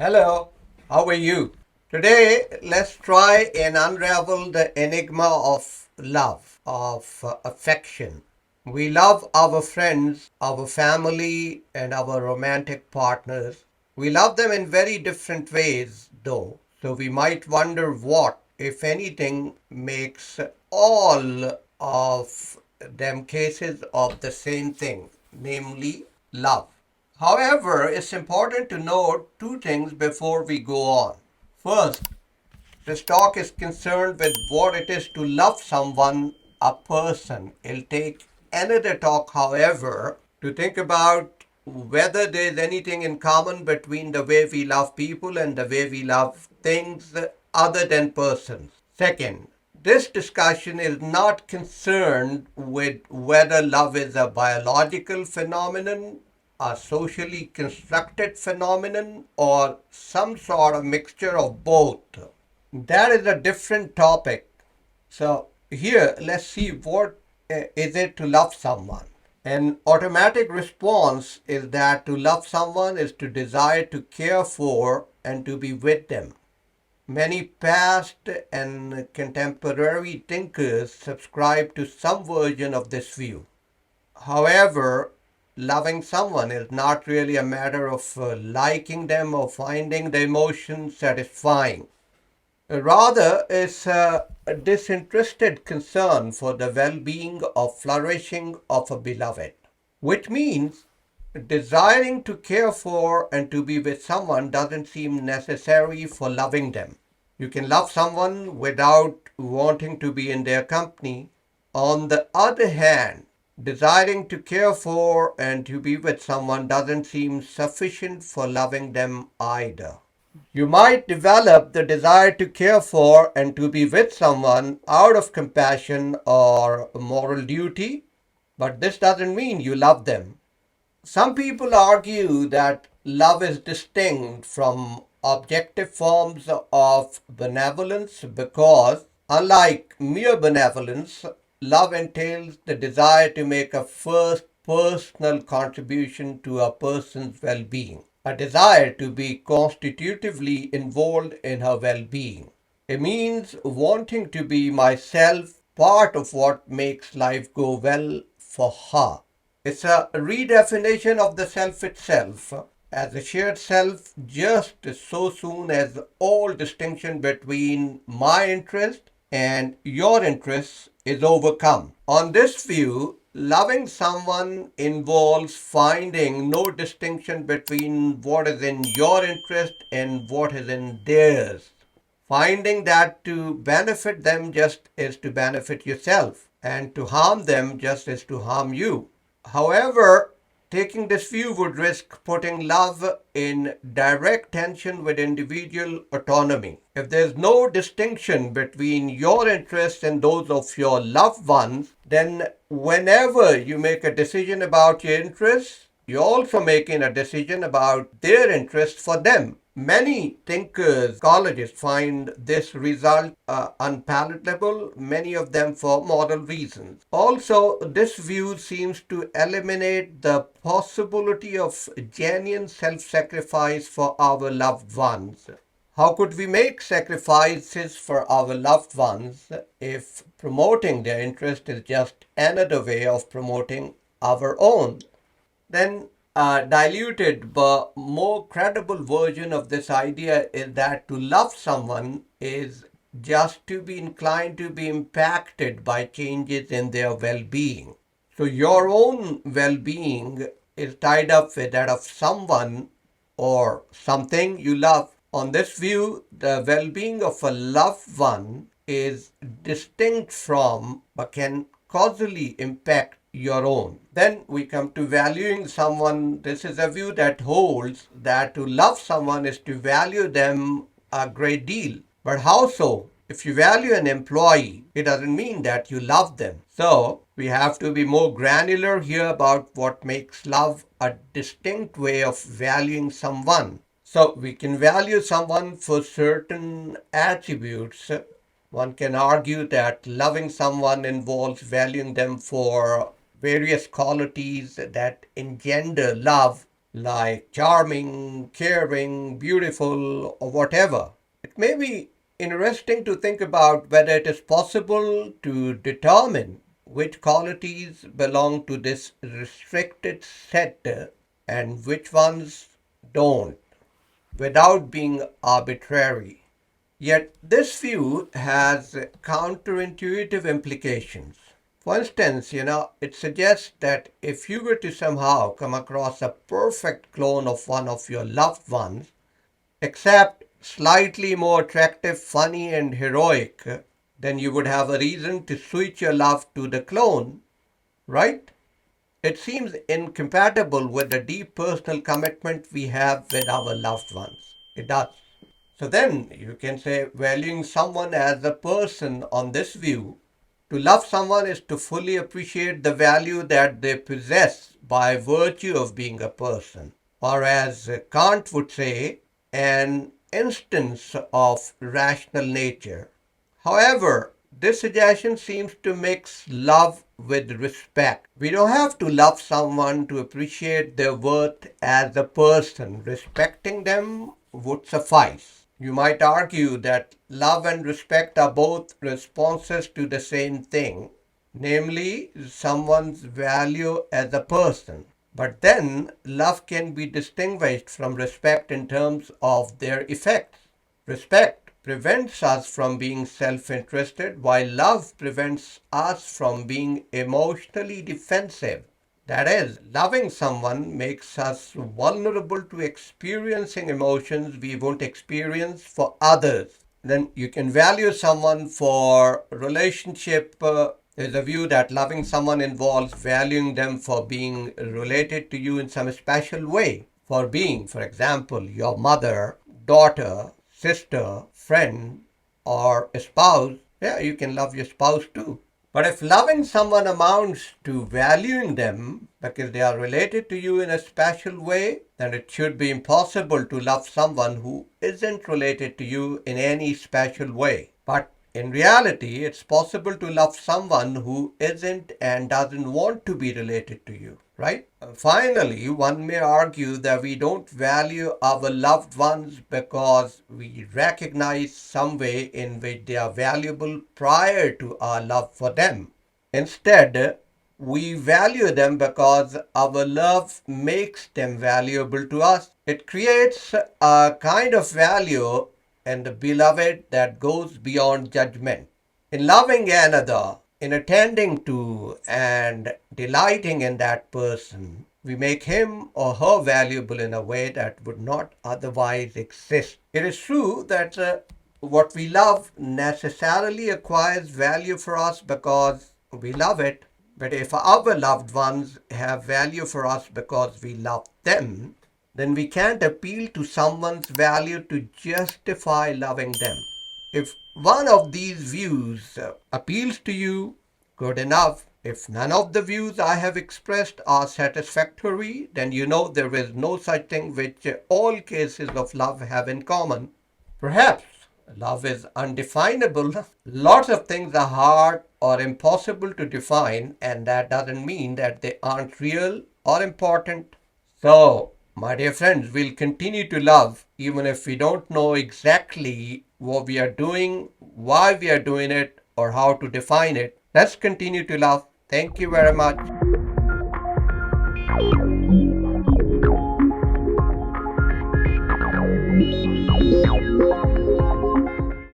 Hello, how are you? Today, let's try and unravel the enigma of love, of affection. We love our friends, our family, and our romantic partners. We love them in very different ways, though. So we might wonder what, if anything, makes all of them cases of the same thing, namely love. However, it's important to note two things before we go on. First, this talk is concerned with what it is to love someone, a person. It'll take another talk, however, to think about whether there's anything in common between the way we love people and the way we love things other than persons. Second, this discussion is not concerned with whether love is a biological phenomenon, a socially constructed phenomenon, or some sort of mixture of both. That is a different topic. So here, let's see what is it to love someone. An automatic response is that to love someone is to desire to care for and to be with them. Many past and contemporary thinkers subscribe to some version of this view. However, loving someone is not really a matter of liking them or finding the emotion satisfying. Rather, it's a disinterested concern for the well being or flourishing of a beloved, which means desiring to care for and to be with someone doesn't seem necessary for loving them. You can love someone without wanting to be in their company. On the other hand, desiring to care for and to be with someone doesn't seem sufficient for loving them either. You might develop the desire to care for and to be with someone out of compassion or moral duty, but this doesn't mean you love them. Some people argue that love is distinct from objective forms of benevolence because, unlike mere benevolence, love entails the desire to make a first personal contribution to a person's well being, a desire to be constitutively involved in her well being. It means wanting to be myself part of what makes life go well for her. It's a redefinition of the self itself as a shared self just so soon as all distinction between my interest and your interests is overcome. On this view, loving someone involves finding no distinction between what is in your interest and what is in theirs. Finding that to benefit them just is to benefit yourself, and to harm them just is to harm you. However, taking this view would risk putting love in direct tension with individual autonomy. If there's no distinction between your interests and those of your loved ones, then whenever you make a decision about your interests, you're also making a decision about their interests for them. Many thinkers, psychologists find this result unpalatable, many of them for moral reasons. Also, this view seems to eliminate the possibility of genuine self sacrifice for our loved ones. How could we make sacrifices for our loved ones if promoting their interest is just another way of promoting our own? Then a diluted but more credible version of this idea is that to love someone is just to be inclined to be impacted by changes in their well being. So your own well being is tied up with that of someone or something you love. On this view, the well being of a loved one is distinct from but can causally impact your own. Then we come to valuing someone. This is a view that holds that to love someone is to value them a great deal. But how so? If you value an employee, it doesn't mean that you love them. So we have to be more granular here about what makes love a distinct way of valuing someone. So we can value someone for certain attributes. One can argue that loving someone involves valuing them for various qualities that engender love like charming, caring, beautiful, or whatever. It may be interesting to think about whether it is possible to determine which qualities belong to this restricted set and which ones don't without being arbitrary. Yet this view has counterintuitive implications. For instance, it suggests that if you were to somehow come across a perfect clone of one of your loved ones, except slightly more attractive, funny, and heroic, then you would have a reason to switch your love to the clone, right? It seems incompatible with the deep personal commitment we have with our loved ones. It does. So then you can say valuing someone as a person on this view. To love someone is to fully appreciate the value that they possess by virtue of being a person. Or as Kant would say, an instance of rational nature. However, this suggestion seems to mix love with respect. We don't have to love someone to appreciate their worth as a person. Respecting them would suffice. You might argue that love and respect are both responses to the same thing, namely someone's value as a person. But then love can be distinguished from respect in terms of their effects. Respect prevents us from being self interested, while love prevents us from being emotionally defensive. That is, loving someone makes us vulnerable to experiencing emotions we won't experience for others. Then you can value someone for relationship. There's a view that loving someone involves valuing them for being related to you in some special way. For being, for example, your mother, daughter, sister, friend, or a spouse. Yeah, you can love your spouse too. But if loving someone amounts to valuing them because they are related to you in a special way, then it should be impossible to love someone who isn't related to you in any special way. But in reality, it's possible to love someone who isn't and doesn't want to be related to you, right? Finally, one may argue that we don't value our loved ones because we recognize some way in which they are valuable prior to our love for them. Instead, we value them because our love makes them valuable to us. It creates a kind of value in the beloved that goes beyond judgment. In loving another, in attending to and delighting in that person, we make him or her valuable in a way that would not otherwise exist. It is true that what we love necessarily acquires value for us because we love it. But if our loved ones have value for us because we love them, then we can't appeal to someone's value to justify loving them. If one of these views appeals to you, good enough. If none of the views I have expressed are satisfactory, then you know there is no such thing which all cases of love have in common. Perhaps love is undefinable. Lots of things are hard or impossible to define, and that doesn't mean that they aren't real or important. So, my dear friends, we'll continue to love even if we don't know exactly what we are doing, why we are doing it, or how to define it. Let's continue to love. Thank you very much.